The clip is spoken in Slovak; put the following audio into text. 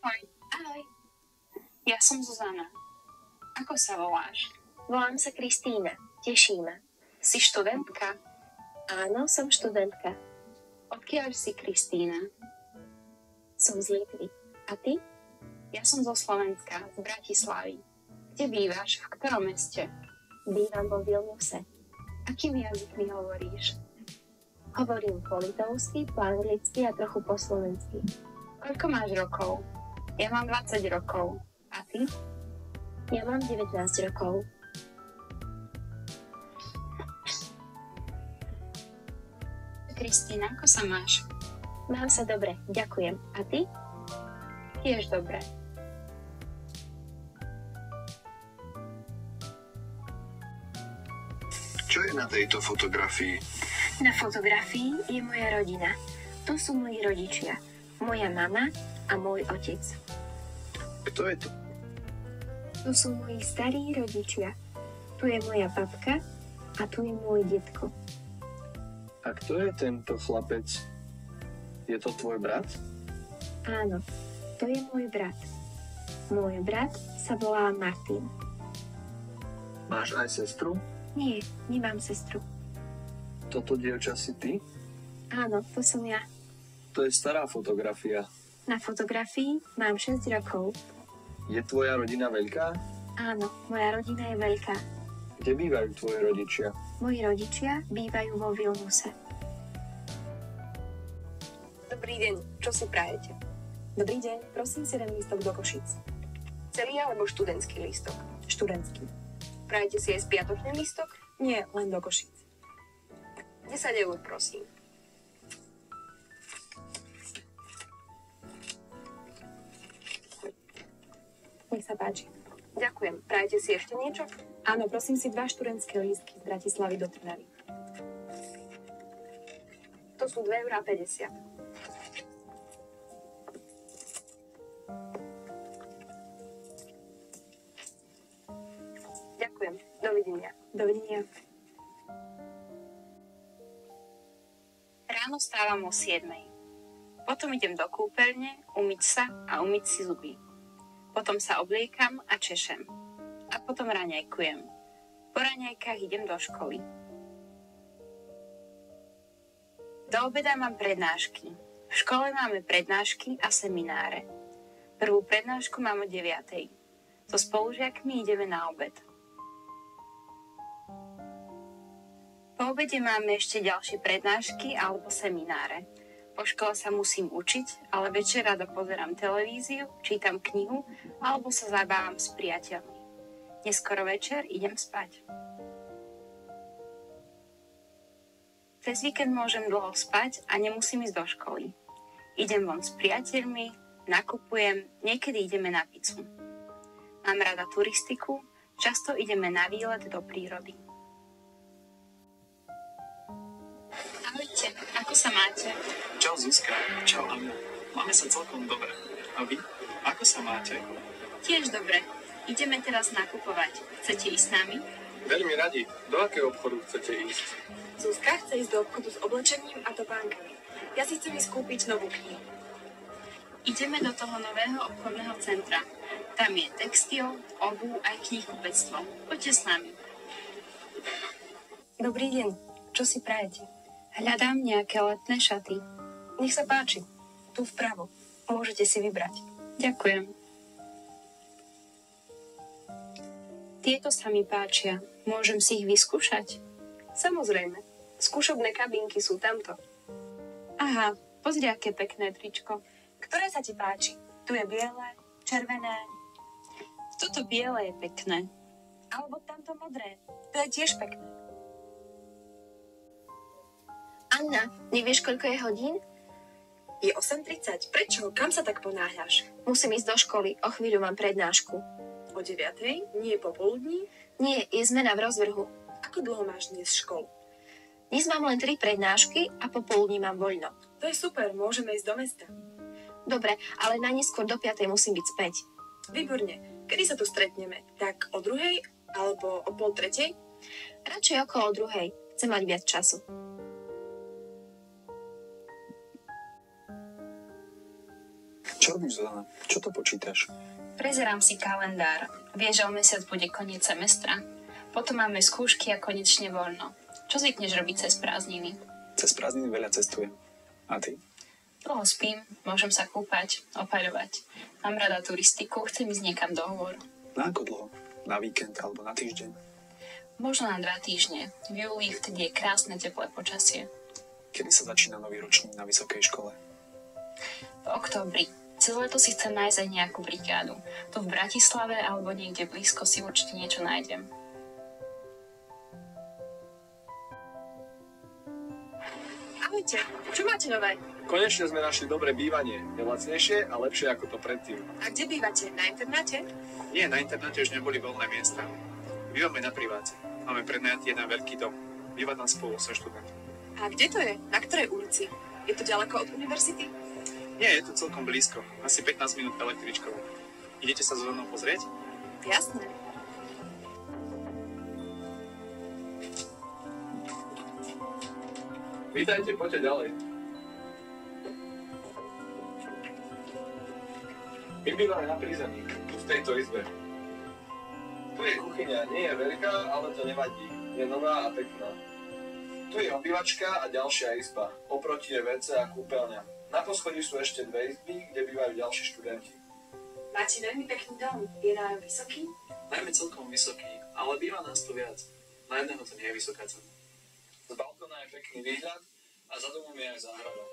Ahoj. Ahoj, Ja som Zuzana. Ako sa voláš? volám sa Kristína. Teší ma. Si študentka? Áno, som študentka. Odkiaľ si, Kristína? Som z Litvy. A ty? Ja som zo Slovenska, z Bratislavy. Kde bývaš? V ktorom meste? Bývam vo Vilniuse. Akými jazykmi hovoríš? Hovorím po litovsky, po anglicky a trochu po slovensky. Koľko máš rokov? Ja mám 20 rokov. A ty? Ja mám 19 rokov. Kristína, ako sa máš? Mám sa dobre, ďakujem. A ty? Tiež dobre. Čo je na tejto fotografii? Na fotografii je moja rodina. Tu sú moji rodičia. Moja mama a môj otec. Kto je to? Tu sú moji starí rodičia. Tu je moja babka a tu je môj detko. A kto je tento chlapec? Je to tvoj brat? Áno, to je môj brat. Môj brat sa volá Martin. Máš aj sestru? Nie, nemám sestru. Toto dievča si ty? Áno, to som ja. To je stará fotografia. Na fotografii mám 6 rokov. Je tvoja rodina veľká? Áno, moja rodina je veľká. Kde bývajú tvoji rodičia? Moji rodičia bývajú vo Vilnuse. Dobrý deň, čo si prajete? Dobrý deň, prosím si jeden lístok do Košíc. Celý alebo študentský lístok? Študentský. Prajete si aj spiatočný lístok? Nie, len do Košíc. 10 eur, prosím. Nech sa páči. Ďakujem. Prajete si ešte niečo? Áno, prosím si 2 študentské lístky z Bratislavy do Trnavy. To sú 2,50 eur. Ďakujem. Dovidenia. Dovidenia. Ráno stávam o 7. Potom idem do kúpeľne, umyť sa a umyť si zuby. Potom sa obliekam a češem. A potom raňajkujem. Po raňajkách idem do školy. Do obeda mám prednášky. V škole máme prednášky a semináre. Prvú prednášku mám o 9. So spolužiakmi ideme na obed. Po obede máme ešte ďalšie prednášky alebo semináre. Po škole sa musím učiť, ale večer rado pozerám televíziu, čítam knihu alebo sa zabávam s priateľmi. Neskoro večer idem spať. Cez víkend môžem dlho spať a nemusím ísť do školy. Idem von s priateľmi, nakupujem, niekedy ideme na pizzu. Mám rada turistiku, často ideme na výlet do prírody. Ahojte, ako sa máte? Čau Zuzka, čau Ania. Máme sa celkom dobre. A vy? Ako sa máte? Tiež dobre. Ideme teraz nakupovať. Chcete ísť s nami? Veľmi radi. Do akého obchodu chcete ísť? Zuzka chce ísť do obchodu s oblečením a topánkami. Ja si chcem ísť kúpiť novú knihu. Ideme do toho nového obchodného centra. Tam je textil, obuv aj knihkupectvo. Poďte s nami. Dobrý deň, čo si prajete? Hľadám nejaké letné šaty. Nech sa páči, tu vpravo. Môžete si vybrať. Ďakujem. Tieto sa mi páčia. Môžem si ich vyskúšať? Samozrejme. Skúšobné kabinky sú tamto. Aha, pozri, aké pekné tričko. Ktoré sa ti páči? Tu je biele, červené, Toto biele je pekné. alebo tamto modré. To je tiež pekné. Anna, nevieš, koľko je hodín? Je 8:30. Prečo? Kam sa tak ponáhľaš? Musím ísť do školy, o chvíľu mám prednášku. O 9:00? Nie popoludní? Nie, je zmena v rozvrhu. Ako dlho máš dnes školu? Dnes mám len 3 prednášky a popoludní mám voľno. To je super, môžeme ísť do mesta. Dobre, ale najneskôr do 5:00 musím byť späť. Výborne. Kedy sa tu stretneme? Tak o 2:00 alebo o 2:30? Radšej okolo 2:00. Chcem mať viac času. Čo robíš, Zuzana? Čo to počítaš? Prezerám si kalendár. Viem, že o mesiac bude koniec semestra. Potom máme skúšky a konečne voľno. Čo zvykneš robiť cez prázdniny? Cez prázdniny veľa cestujem. A ty? Dlho spím, môžem sa kúpať, opaľovať. Mám rada turistiku, chcem ísť niekam do hôr. Na ako dlho? Na víkend alebo na týždeň? Možno na 2 týždne. V júli vtedy je krásne teplé počasie. Kedy sa začína nový ročník na vysokej škole? V októbri. Cez leto si chcem nájsť aj nejakú brigádu. Tu v Bratislave alebo niekde blízko si určite niečo nájdem. Ahojte, čo máte nové? Konečne sme našli dobré bývanie. Je lacnejšie a lepšie ako to predtým. A kde bývate? Na internáte? Nie, na internáte už neboli voľné miesta. Bývame na priváte. Máme prenajatý jeden veľký dom. Býva tam spolu so študentom. A kde to je? Na ktorej ulici? Je to ďaleko od univerzity? Nie, je to celkom blízko. Asi 15 minút električkou. Idete sa so mnou pozrieť? Jasné. Vítajte, poďte ďalej. My bývame na prízemí, tu v tejto izbe. Tu je kuchyňa, nie je veľká, ale to nevadí. Je nová a pekná. Tu je obývačka a ďalšia izba. Oproti je WC a kúpeľňa. Na poschodí sú ešte 2 izby, kde bývajú ďalší študenti. Máte veľmi pekný dom. Je nájom vysoký? Najmä celkom vysoký, ale býva nás tu viac. Na jedného to nie je vysoká cena. Z balkóna je pekný výhľad a za domom je aj záhrada.